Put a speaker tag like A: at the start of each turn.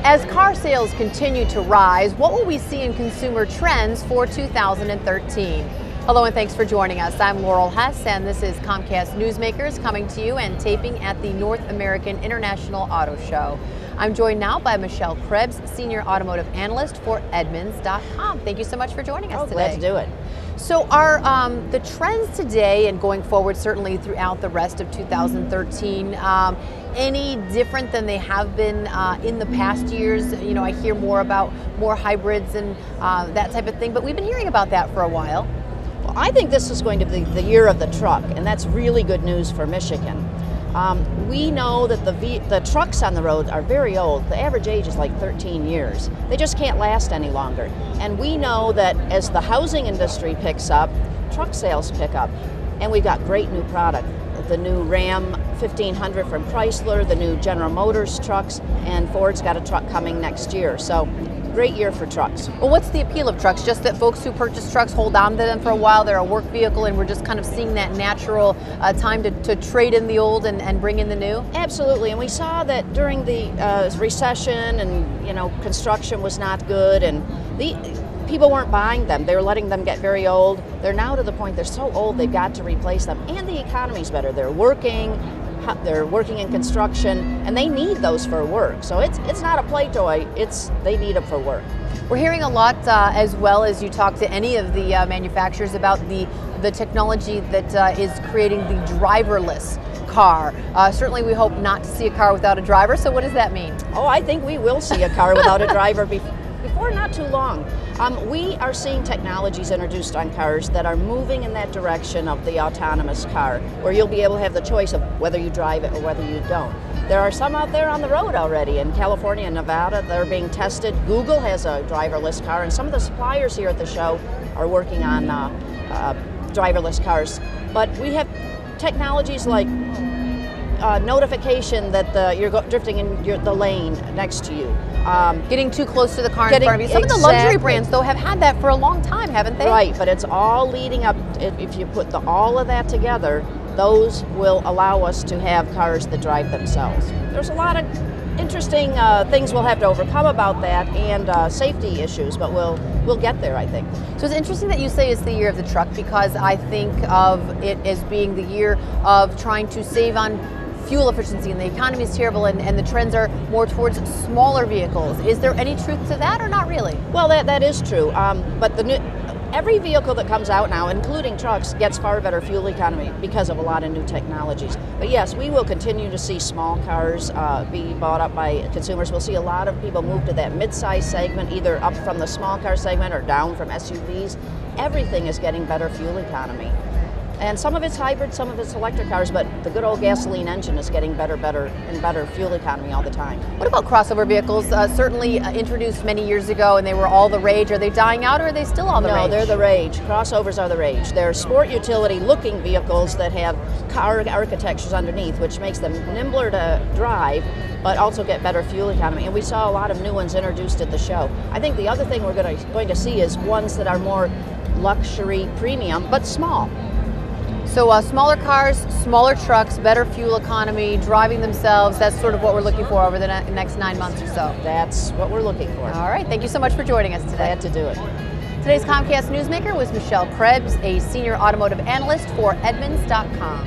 A: As car sales continue to rise, what will we see in consumer trends for 2013? Hello and thanks for joining us. I'm Laurel Hess and this is Comcast Newsmakers coming to you and taping at the North American International Auto Show. I'm joined now by Michelle Krebs, Senior Automotive Analyst for Edmunds.com. Thank you so much for joining us today.
B: Glad to do it.
A: So are the trends today and going forward, certainly throughout the rest of 2013, any different than they have been in the past years? You know, I hear more about more hybrids and that type of thing, but we've been hearing about that for a while.
B: Well, I think this is going to be the year of the truck, and that's really good news for Michigan. We know that the trucks on the road are very old. The average age is like 13 years. They just can't last any longer. And we know that as the housing industry picks up, truck sales pick up. And we've got great new product. The new Ram 1500 from Chrysler, the new General Motors trucks, and Ford's got a truck coming next year. So great year for trucks.
A: Well, what's the appeal of trucks? Just that folks who purchase trucks hold on to them for a while, they're a work vehicle, and we're just kind of seeing that natural time to trade in the old and bring in the new?
B: Absolutely, and we saw that during the recession and, you know, construction was not good, and people weren't buying them. They were letting them get very old. They're now to the point they're so old they've got to replace them, and the economy's better. They're working in construction, and they need those for work. So it's not a play toy, they need them for work.
A: We're hearing a lot as well as you talk to any of the manufacturers about the technology that is creating the driverless car. Certainly we hope not to see a car without a driver, so what does that mean?
B: Oh, I think we will see a car without a driver before not too long. We are seeing technologies introduced on cars that are moving in that direction of the autonomous car, where you'll be able to have the choice of whether you drive it or whether you don't. There are some out there on the road already in California and Nevada. They're being tested. Google has a driverless car, and some of the suppliers here at the show are working on driverless cars. But we have technologies like notification that you're drifting in the lane next to you.
A: Getting too close to the car in front of you. Some of the luxury brands, though, have had that for a long time, haven't they?
B: Right, but it's all leading up. If you put all of that together, those will allow us to have cars that drive themselves. There's a lot of interesting things we'll have to overcome about that, and safety issues, but we'll get there, I think.
A: So it's interesting that you say it's the year of the truck, because I think of it as being the year of trying to save on fuel efficiency, and the economy is terrible, and the trends are more towards smaller vehicles. Is there any truth to that, or not really?
B: Well, that is true, but every vehicle that comes out now, including trucks, gets far better fuel economy because of a lot of new technologies. But yes, we will continue to see small cars be bought up by consumers. We'll see a lot of people move to that mid-size segment, either up from the small car segment or down from SUVs. Everything is getting better fuel economy. And some of it's hybrid, some of it's electric cars, but the good old gasoline engine is getting better and better fuel economy all the time.
A: What about crossover vehicles? Certainly introduced many years ago, and they were all the rage. Are they dying out, or are they still all the rage?
B: No, they're the rage. Crossovers are the rage. They're sport utility looking vehicles that have car architectures underneath, which makes them nimbler to drive, but also get better fuel economy. And we saw a lot of new ones introduced at the show. I think the other thing we're going to see is ones that are more luxury premium, but small.
A: So smaller cars, smaller trucks, better fuel economy, driving themselves, that's sort of what we're looking for over the next 9 months or so.
B: That's what we're looking for.
A: All right, thank you so much for joining us today.
B: Glad to do it.
A: Today's Comcast Newsmaker was Michelle Krebs, a Senior Automotive Analyst for Edmunds.com.